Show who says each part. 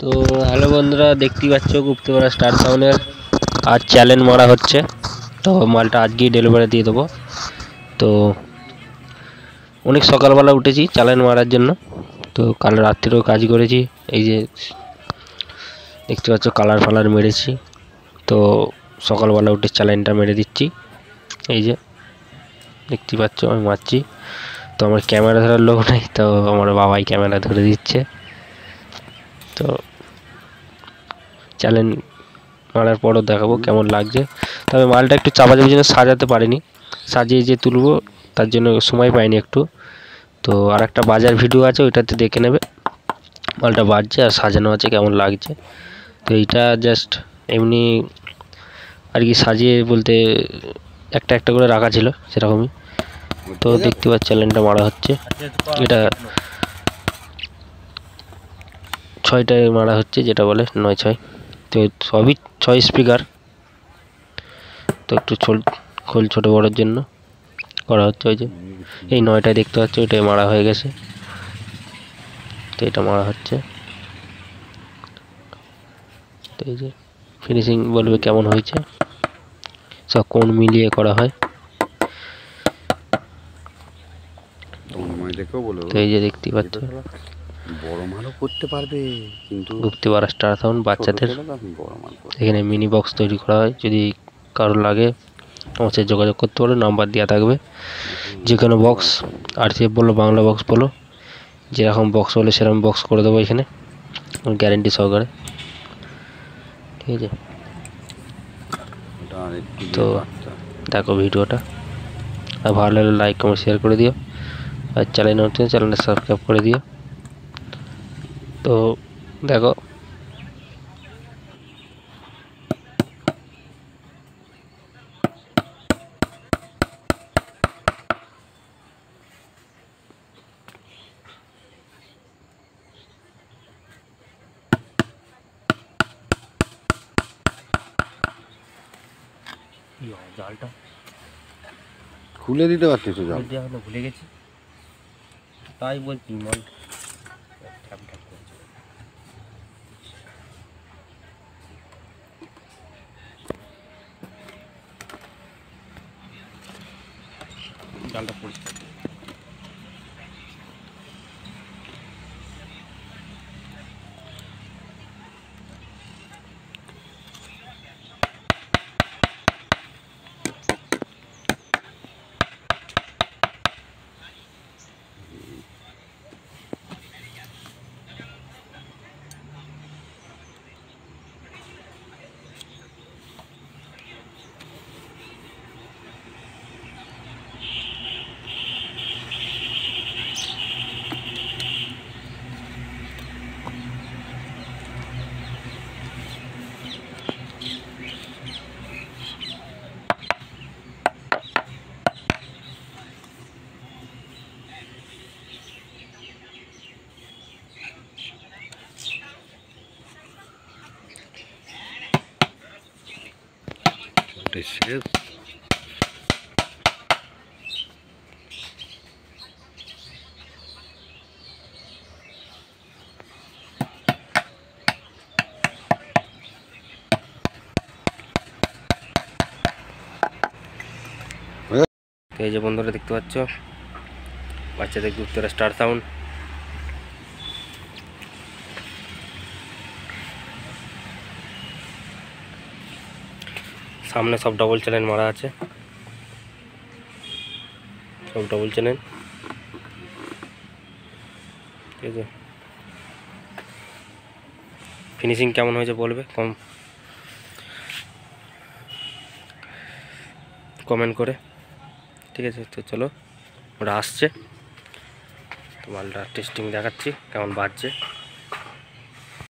Speaker 1: তো হ্যালো বন্ধুরা, দেখতেই পাচ্ছ গুপ্তপাড়া স্টার টাউনের আজ চ্যালেঞ্জ মারা হচ্ছে। তো মালটা আজকেই ডেলিভারি দিয়ে দেবো। তো অনেক সকালবেলা উঠেছি চ্যালেঞ্জ মারার জন্য। তো কাল রাত্রেও কাজ করেছি, এই যে দেখতে পাচ্ছ কালার ফালার মেরেছি। তো সকালবেলা উঠে চ্যালেঞ্জটা মেরে দিচ্ছি, এই যে দেখতে পাচ্ছ আমি মারছি। তো আমার ক্যামেরা ধরার লোক নেই, তো আমার বাবাই ক্যামেরা ধরে দিচ্ছে। তো চ্যালেঞ্জ মারার পরও দেখাবো কেমন লাগছে। তবে মালটা একটু চাপাচাপির জন্য সাজাতে পারিনি, সাজিয়ে যে তুলবো তার জন্য সময় পাইনি একটু। তো আর একটা বাজার ভিডিও আছে, ওইটাতে দেখে নেবে মালটা বাজছে আর সাজানো আছে কেমন লাগছে। তো এইটা জাস্ট এমনি আর কি, সাজিয়ে বলতে একটা একটা করে রাখা ছিল সেরকমই। তো দেখতে পাচ্ছি চ্যালেঞ্জটা মারা হচ্ছে, এটা 6টায় মারা হচ্ছে, যেটা বলে 9/6। তো সবই 6 স্পিকার। তো একটু খোল ছোটো বড়োর জন্য করা হচ্ছে। ওই যে এই 9টায় দেখতে পাচ্ছ, ওইটাই মারা হয়ে গেছে। তো এটা মারা হচ্ছে। তো এই যে ফিনিশিং বলবে কেমন হয়েছে, সব কোণ মিলিয়ে করা হয়। তো এই যে দেখতে পাচ্ছ
Speaker 2: বড় মালও করতে পারবে, কিন্তু
Speaker 1: গুপ্তপাড়া স্টার সাউন্ড বাচ্চাদের। এখানে মিনি বক্স তৈরি করা হয়, যদি কারো লাগে আমার সাথে যোগাযোগ করতে পারো, নাম্বার দেওয়া থাকবে। যে কোনো বক্স, আরসিএফ বলো বাংলা বক্স বলো, যেরকম বক্স বলে সেরকম বক্স করে দেবো এখানে গ্যারেন্টি সহকারে, ঠিক আছে। তো দেখো ভিডিওটা, আর ভালো লাগলে লাইক কমেন্ট শেয়ার করে দিও, আর চ্যানেল নতুন চ্যানেলটা সাবস্ক্রাইব করে দিও। তো দেখো জালটা
Speaker 2: খুলে দিতে পারছিস তো, জাল
Speaker 1: ভুলে গেছি, তাই বলছি মন জালটা পরিষ্কার।
Speaker 2: শেষ।
Speaker 1: এই যে বন্ধুরা দেখতে পাচ্ছ বাচ্চাদের গুপ্তপাড়া স্টার সাউন্ড। সামনে সব ডবল চ্যানেল মারা আছে, সব ডবল চ্যানেল, ঠিক আছে। ফিনিশিং কেমন হয়েছে বলবে কমেন্ট করে, ঠিক আছে। তো চলো ওরা আসছে, তো মালটা টেস্টিং দেখাচ্ছি কেমন বাজছে।